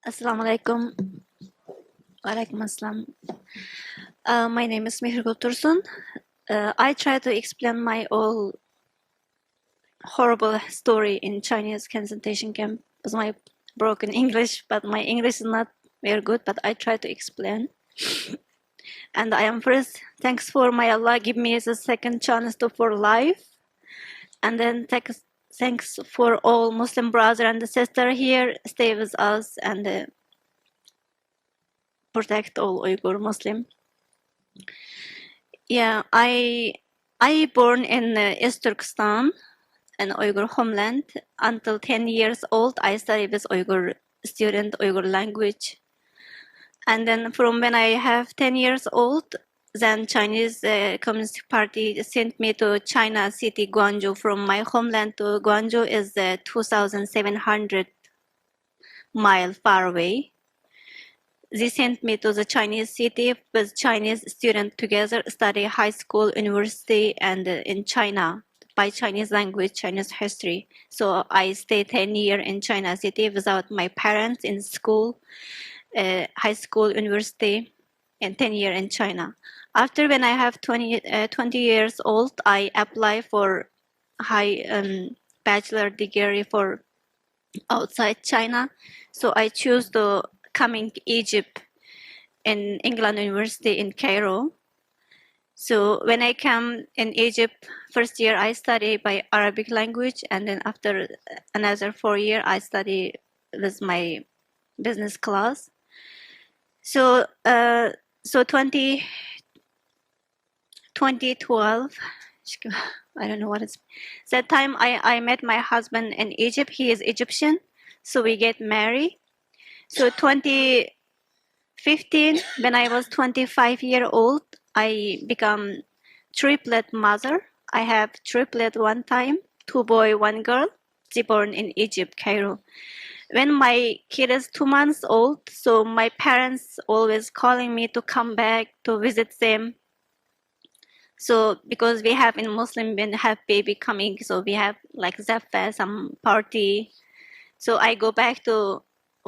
Assalamu alaikum. Walaikum assalam. My name is Mihri Tursun. I try to explain my all horrible story in Chinese concentration camp with my broken English, but my English is not very good, but I try to explain. And I am first, thanks for my Allah give me the second chance to for life. And then thanks for all Muslim brother and sister here, stay with us and protect all Uyghur Muslim. Yeah, I born in East Turkestan, an Uyghur homeland. Until 10 years old, I studied with Uyghur student, Uyghur language. And then from when I have 10 years old, then Chinese Communist Party sent me to China city, Guangzhou. From my homeland to Guangzhou is 2,700 miles far away. They sent me to the Chinese city with Chinese students together, study high school, university, and in China by Chinese language, Chinese history. So I stayed 10 years in China city without my parents in school, high school, university, and 10 years in China. After when I have 20 years old, I apply for high bachelor degree for outside China. So I choose to coming Egypt in England University in Cairo. So when I come in Egypt, first year I study by Arabic language, and then after another 4 years I study with my business class. So 2012, I don't know what it's. That time I met my husband in Egypt. He is Egyptian, so we get married. So 2015, when I was 25-year old, I become triplet mother. I have triplet one time, 2 boy, 1 girl. They born in Egypt, Cairo. When my kid is 2 months old, so my parents always calling me to come back to visit them. So because we have in Muslim, when have baby coming, so we have like Zaffa, some party. So I go back to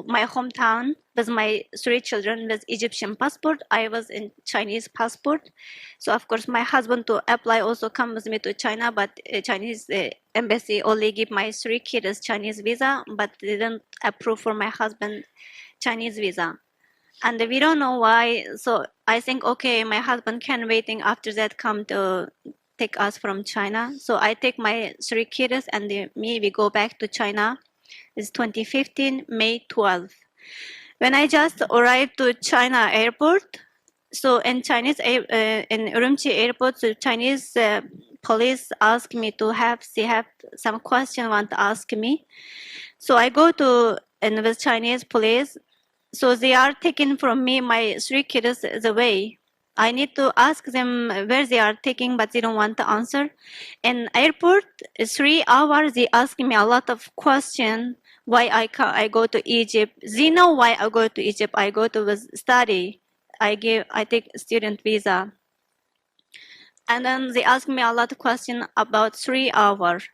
my hometown with my 3 children with Egyptian passport. I was in Chinese passport. So of course my husband to apply also come with me to China, but Chinese embassy only give my 3 kids Chinese visa, but they didn't approve for my husband Chinese visa. And we don't know why. So I think, okay, my husband can waiting after that come to take us from China. So I take my 3 kids and me, we go back to China. It's 2015, May 12th. When I just arrived to China airport, so in Chinese, in Urumqi airport, so Chinese police asked me to they have some question want to ask me. So I go to, and with Chinese police, so they are taking from me my 3 kids away. I need to ask them where they are taking, but they don't want to answer. In airport, 3 hours, they ask me a lot of questions. Why I go to Egypt? They know why I go to Egypt. I go to study. I take student visa. And then they ask me a lot of questions about 3 hours.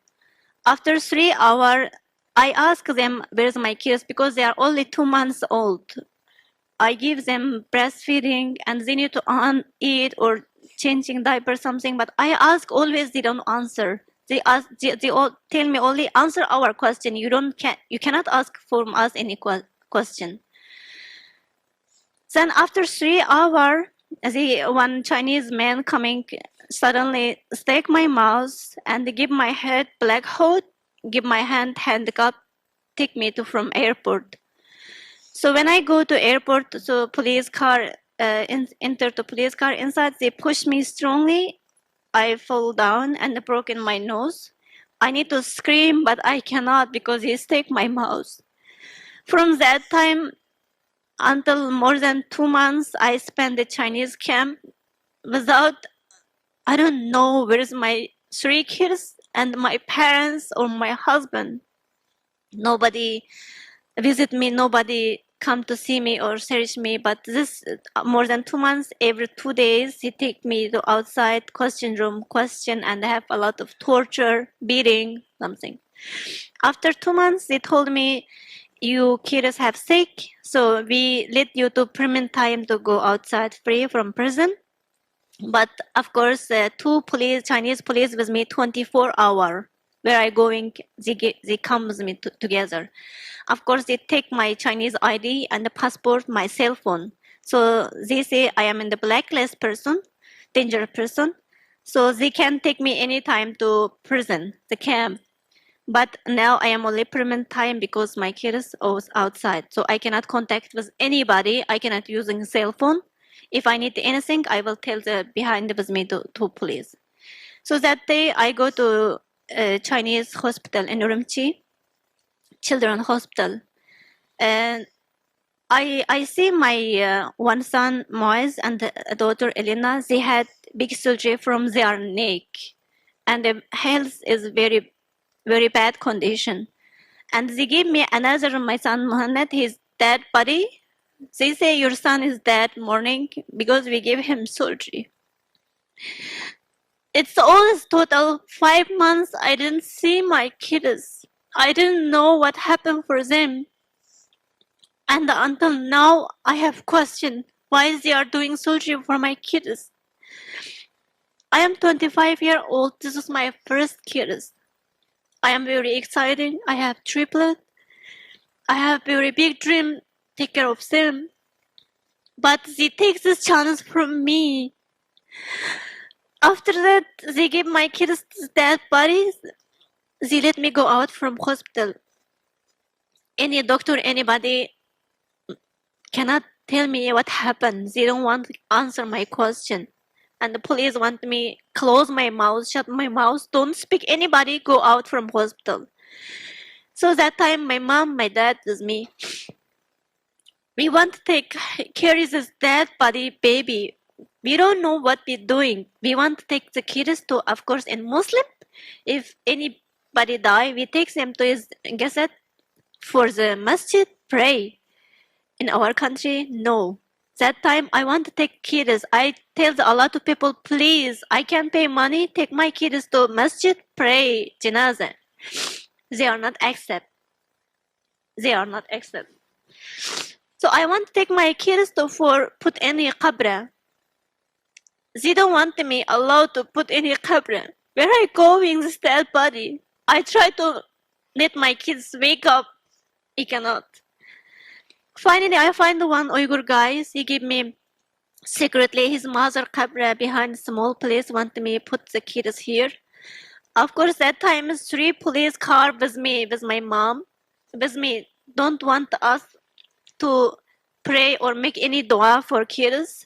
After 3 hours, I ask them where's my kids because they are only 2 months old. I give them breastfeeding and they need to eat or changing diaper something, but I ask always they don't answer. They all tell me only answer our question. You cannot ask from us any question. Then after 3 hours, one Chinese man coming suddenly stick my mouth and give my head black hole, give my handcuff, take me to from airport. So when I go to airport, so police car, enter the police car inside, they push me strongly. I fall down and broken my nose. I need to scream, but I cannot because he stick my mouth. From that time until more than 2 months, I spent the Chinese camp without, I don't know where's my 3 kids and my parents or my husband. Nobody visit me, nobody come to see me or search me, but this more than 2 months, every 2 days he take me to outside question room, and have a lot of torture, beating, something. After 2 months, they told me you kids have sick, so we let you to permit time to go outside free from prison. But of course, two police, Chinese police with me 24 hour. Where I going, they come with me together. Of course, they take my Chinese ID and the passport, my cell phone. So they say I am in the blacklist person, dangerous person. So they can take me anytime to prison, the camp. But now I am only permanent time because my kid is outside. So I cannot contact with anybody. I cannot using cell phone. If I need anything, I will tell the behind with me to police. So that day I go to a Chinese hospital in Urumqi, children hospital. And I see my one son Moise and the daughter Elena. They had big surgery from their neck, and the health is very, very bad condition. And they give me another my son Mohammed. His dead body. They say your son is dead morning because we gave him surgery. It's always total 5 months. I didn't see my kids. I didn't know what happened for them. And until now, I have questioned why they are doing surgery for my kids. I am 25-year old. This is my first kids. I am very excited. I have triplet. I have very big dream. Take care of them. But they take this chance from me. After that, they give my kids dead bodies. They let me go out from hospital. Any doctor, anybody cannot tell me what happened. They don't want to answer my question. And the police want me close my mouth, shut my mouth, don't speak anybody, go out from hospital. So that time my mom, my dad with me. We want to carry this dead body baby. We don't know what we're doing. We want to take the kids to, of course, in Muslim. If anybody die, we take them to his gazette for the masjid, pray. In our country, no. That time I want to take kids. I tell a lot of people, please, I can pay money, take my kids to masjid, pray, janazah. They are not accept. They are not accept. So I want to take my kids to put any qabra. They don't want me allowed to put any qabra. Where I going this dead body? I try to let my kids wake up. He cannot. Finally, I find one Uyghur guy. He gave me secretly his mother qabra behind small place. Want me put the kids here. Of course, that time 3 police car with me, with my mom, with me. Don't want us to pray or make any dua for kids.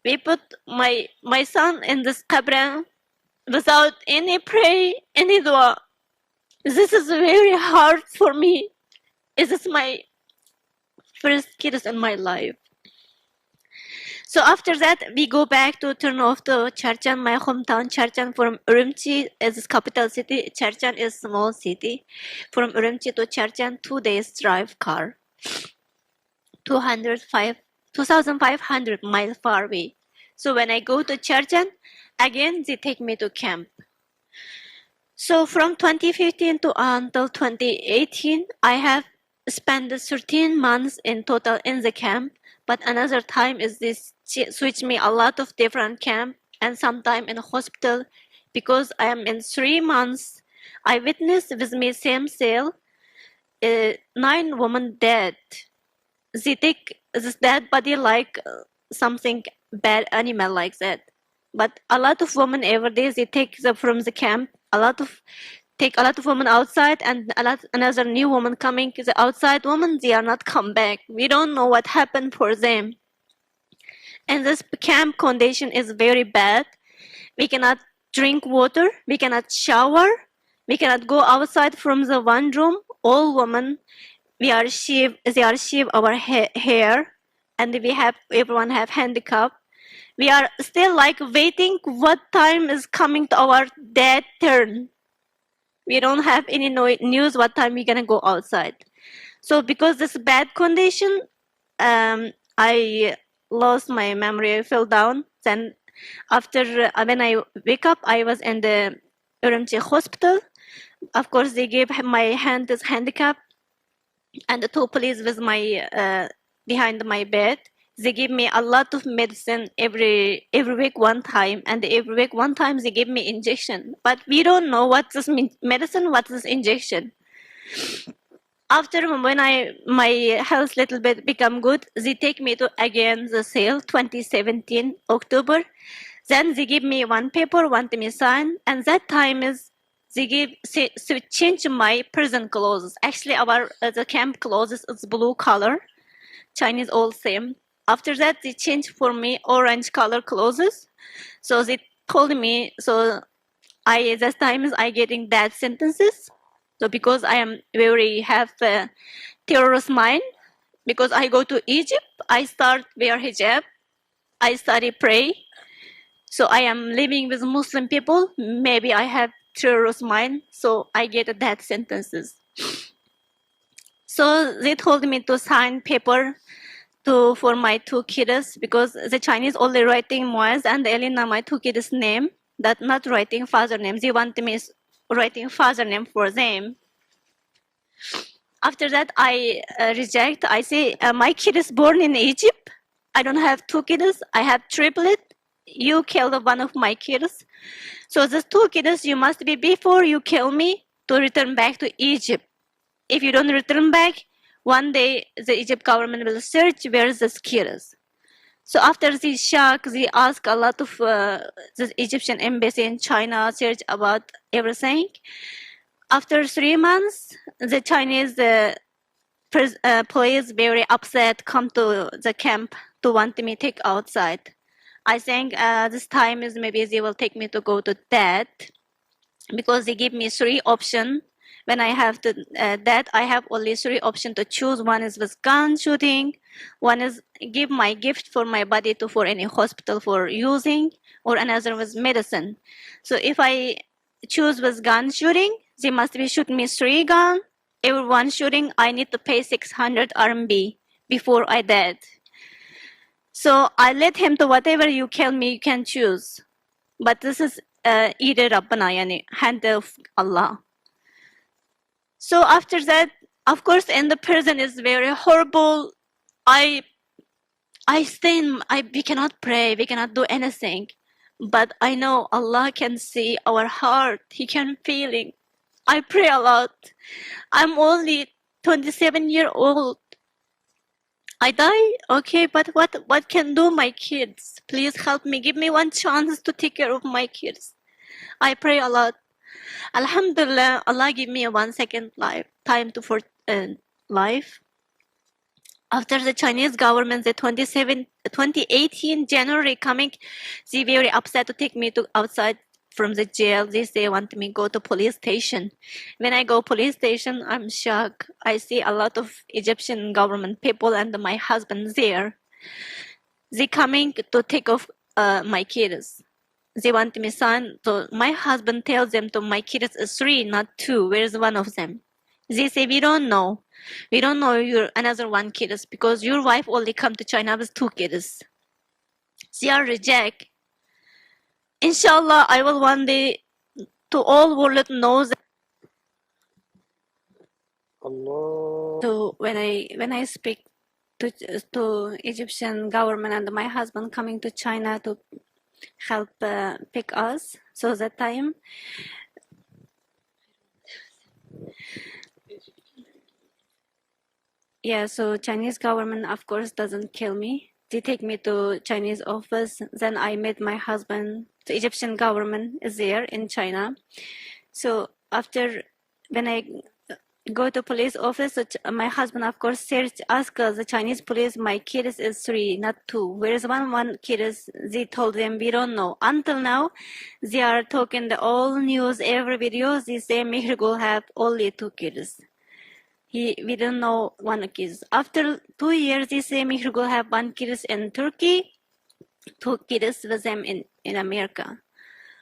We put my son in this qabra without any pray, any dua. This is very hard for me. This is my first kids in my life. So after that, we go back to turn off to Charchan, my hometown. Charchan from Urumqi is capital city. Charchan is small city. From Urumqi to Charchan, 2 days drive car. 2,500 miles far away. So when I go to Charchan, again they take me to camp. So from 2015 to until 2018, I have spent 13 months in total in the camp. But another time is this switch me a lot of different camp and sometime in a hospital because I am in 3 months. I witnessed with me same cell, 9 women dead. They take this dead body like something bad animal like that. But a lot of women every day they take from the camp. Take a lot of women outside and another new woman coming. The outside women they are not come back. We don't know what happened for them. And this camp condition is very bad. We cannot drink water. We cannot shower. We cannot go outside from the one room. All women. They are shave our hair, and everyone have handicap. We are still like waiting what time is coming to our dead turn. We don't have any news what time we're gonna go outside. So because this bad condition, I lost my memory. I fell down. Then after when I wake up, I was in the Urumqi hospital. Of course, they gave my hand as handicap. and the two police was my behind my bed. They give me a lot of medicine every week one time, and every week one time they give me injection. But we don't know what this medicine, what this injection. After when my health little bit become good, they take me to again the sale 2017 October. Then they give me one paper, want me sign, and that time is they give to change my prison clothes. Actually, our the camp clothes is blue color, Chinese all same. After that, they change for me orange color clothes. So they told me so. That times I getting bad sentences. So because I am very have a terrorist mind, because I go to Egypt, I start wear hijab, I study pray. So I am living with Muslim people. Maybe I have terrorist mind, so I get death sentences. So they told me to sign paper for my two kids because the Chinese only writing Moaz and Elena, my two kids' name, that not writing father name. They want me writing father name for them. After that, I reject. I say my kid is born in Egypt. I don't have two kids. I have triplet. You killed one of my kids. So the two kids you must be before you kill me to return back to Egypt. If you don't return back, one day the Egypt government will search where the kids. So after this shock, they ask a lot of the Egyptian embassy in China, search about everything. After 3 months, the Chinese police very upset come to the camp to want me take outside. I think this time is maybe they will take me to go to death because they give me 3 options. When I have to death, I have only 3 options to choose. One is with gun shooting, one is give my gift for my body to for any hospital for using, or another was medicine. So if I choose with gun shooting, they must be shoot me 3 guns. Every one shooting, I need to pay 600 RMB before I dead. So I let him to whatever you kill me, you can choose. But this is either Rabbana, yani hand of Allah. So after that, of course, in the prison is very horrible. I stay in, we cannot pray, we cannot do anything. But I know Allah can see our heart. He can feeling. I pray a lot. I'm only 27 years old. I die, okay, but what can do my kids? Please help me. Give me one chance to take care of my kids. I pray a lot. Alhamdulillah, Allah give me a 1 second time to for life. After the Chinese government, the 2018 January coming, they very upset to take me to outside from the jail. They want me go to police station. When I go police station, I'm shocked. I see a lot of Egyptian government people and my husband there. They coming to take off my kids. They want me son. So my husband tells them to my kids is 3, not 2. Where's one of them? They say we don't know. We don't know your another one kids because your wife only come to China with 2 kids. They are reject. Inshallah, I will one day to all world know that. Allah. So when I speak to Egyptian government and my husband coming to China to help pick us, so that time. Yeah, so Chinese government of course doesn't kill me. They take me to Chinese office. Then I met my husband. The Egyptian government is there in China. So after when I go to police office, so my husband of course ask the Chinese police, my kid is 3, not 2. Whereas one kid is, they told them we don't know. Until now, they are talking the all news, every video, they say Mehrgul have only 2 kids. We don't know 1 kid. After 2 years, they say Mehrgul have 1 kid in Turkey, 2 kids with them in America.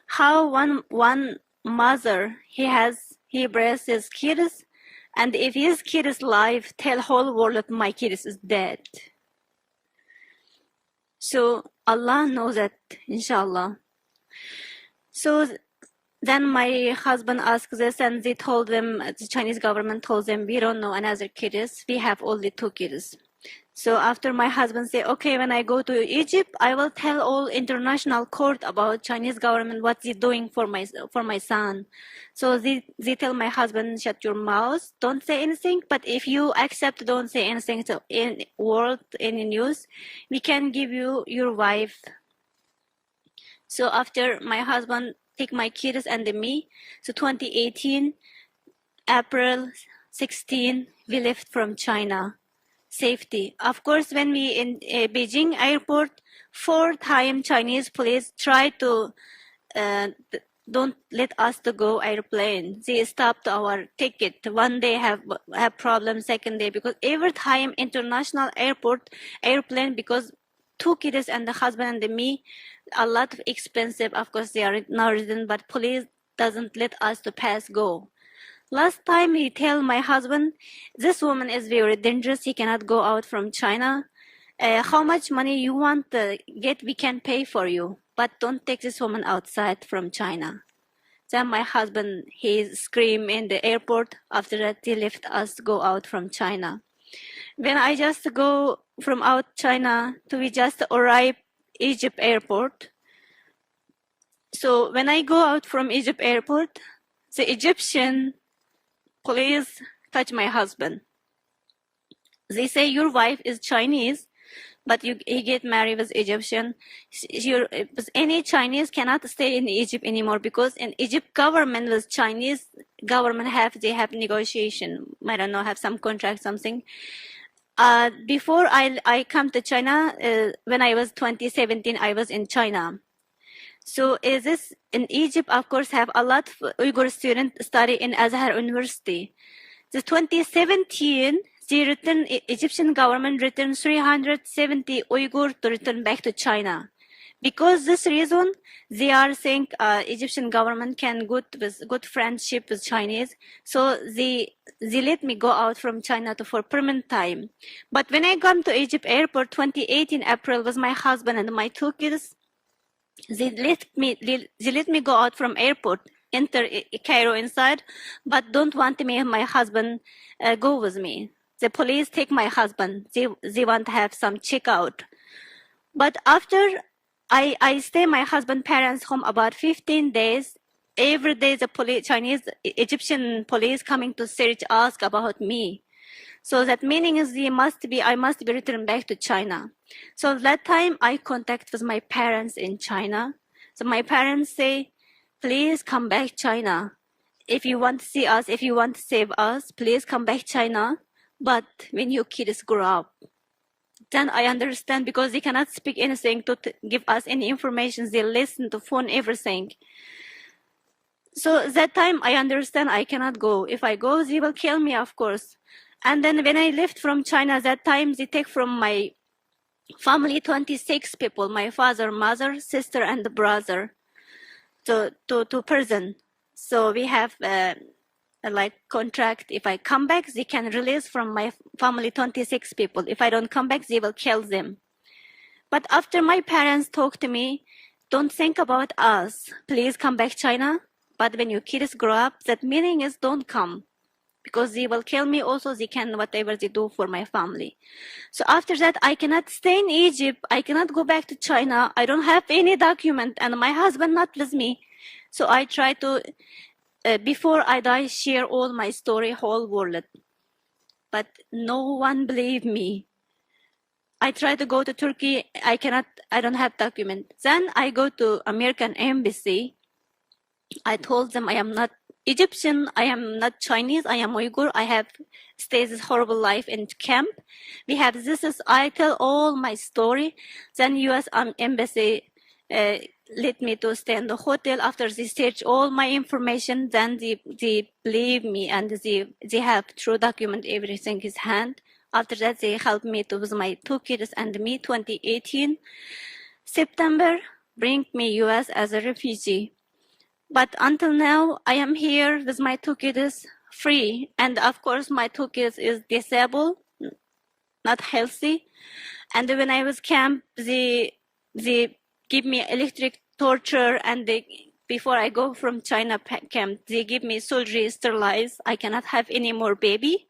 How one mother he breasts his kids, and if his kid is alive, tell whole world that my kid is dead. So Allah knows that, inshallah. So Then my husband asked this, and they told them, the Chinese government told them, we don't know another kids. We have only 2 kids. So after my husband said, okay, when I go to Egypt, I will tell all international court about Chinese government, what they're doing for my son. So they tell my husband, shut your mouth, don't say anything. But if you accept, don't say anything to in world, any news, we can give you your wife. So after my husband take my kids and me, so 2018, April 16, we left from China. Safety. Of course, when we in Beijing airport, 4 times Chinese police try to don't let us to go airplane. They stopped our ticket. One day have problem, second day, because every time international airplane, because 2 kids and the husband and me, a lot of expensive. Of course, they are not resident, but police doesn't let us to pass go. Last time he tell my husband, this woman is very dangerous. He cannot go out from China. How much money you want to get, we can pay for you. But don't take this woman outside from China. Then my husband, he screamed in the airport. After that, he left us go out from China. When I just go from out China to we just arrive Egypt airport. So when I go out from Egypt airport, the Egyptian police touch my husband. They say your wife is Chinese, but he get married with Egyptian. Any Chinese cannot stay in Egypt anymore, because in Egypt government with Chinese government they have negotiation. I don't know, have some contract, something. Before I come to China, when I was 2017, I was in China. So is this in Egypt, of course, have a lot of Uyghur students study in Azhar University. The 2017, Egyptian government returned 370 Uyghur to return back to China. Because this reason, they are saying Egyptian government can good friendship with Chinese. So they let me go out from China for permanent time. But when I come to Egypt airport 2018 April with my husband and my 2 kids, they let me go out from airport, enter Cairo inside, but don't want me and my husband go with me. The police take my husband. They want to have some checkout. But after I stay my husband parents home about 15 days, every day the Chinese Egyptian police coming to search, ask about me. So that meaning is I must be returned back to China. So that time I contact with my parents in China. So my parents say, please come back China. If you want to see us, if you want to save us, please come back China. But when your kids grow up, then I understand, because they cannot speak anything to give us any information. They listen to phone, everything. So that time I understand I cannot go. If I go, they will kill me, of course. And then when I left from China, that time they take from my family 26 people, my father, mother, sister, and brother, to prison. So we have like contract. If I come back, they can release from my family 26 people. If I don't come back, they will kill them. But after my parents talk to me, don't think about us. Please come back China. But when your kids grow up, that meaning is don't come, because they will kill me also. They can whatever they do for my family. So after that, I cannot stay in Egypt. I cannot go back to China. I don't have any document, and my husband not with me. So I try to, before I die, share all my story, whole world. But no one believe me. I try to go to Turkey. I don't have document. Then I go to American embassy. I told them I am not Egyptian, I am not Chinese, I am Uyghur. I have stayed this horrible life in camp. We have I tell all my story. Then U.S. embassy let me to stay in the hotel. After they search all my information, then they believe me, and they have true document, everything is hand. After that, they help me to with my 2 kids and me. 2018 September, bring me U.S. as a refugee. But until now, I am here with my 2 kids free. And of course, my 2 kids is disabled, not healthy. And when I was camp, they give me electric torture, and they before I go from China camp, they give me surgery, sterilized. I cannot have any more baby.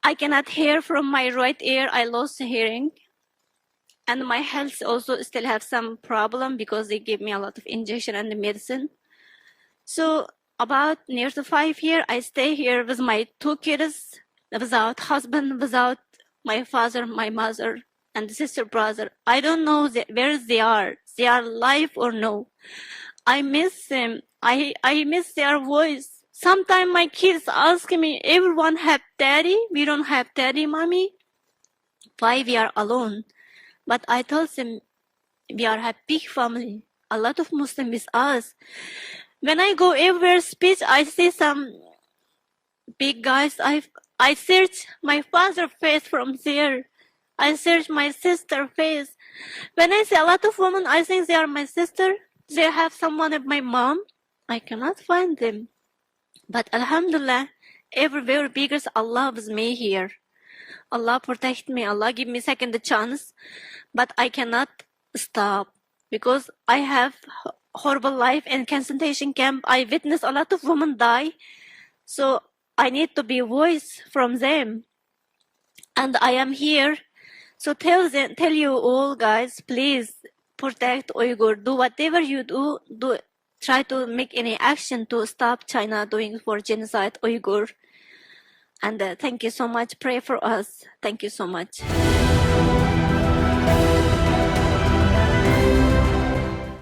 I cannot hear from my right ear. I lost hearing. And my health also still have some problem because they give me a lot of injection and medicine. So about near to 5 years, I stay here with my 2 kids, without husband, without my father, my mother, and sister, brother. I don't know where they are. They are alive or no. I miss them. I miss their voice. Sometimes my kids ask me, everyone have daddy? We don't have daddy, mommy. Why we are alone? But I told them, we are a big family. A lot of Muslims with us. When I go everywhere speech, I see some big guys. I search my father's face from there. I search my sister's face. When I see a lot of women, I think they are my sister. They have someone of my mom. I cannot find them. But Alhamdulillah, everywhere because Allah with me here. Allah protect me. Allah give me second chance. But I cannot stop because I have horrible life in concentration camp. I witnessed a lot of women die. So I need to be voice from them. And I am here. So tell you all guys, please protect Uyghur. Do whatever you do. Try to make any action to stop China doing for genocide Uyghur. And thank you so much. Pray for us. Thank you so much.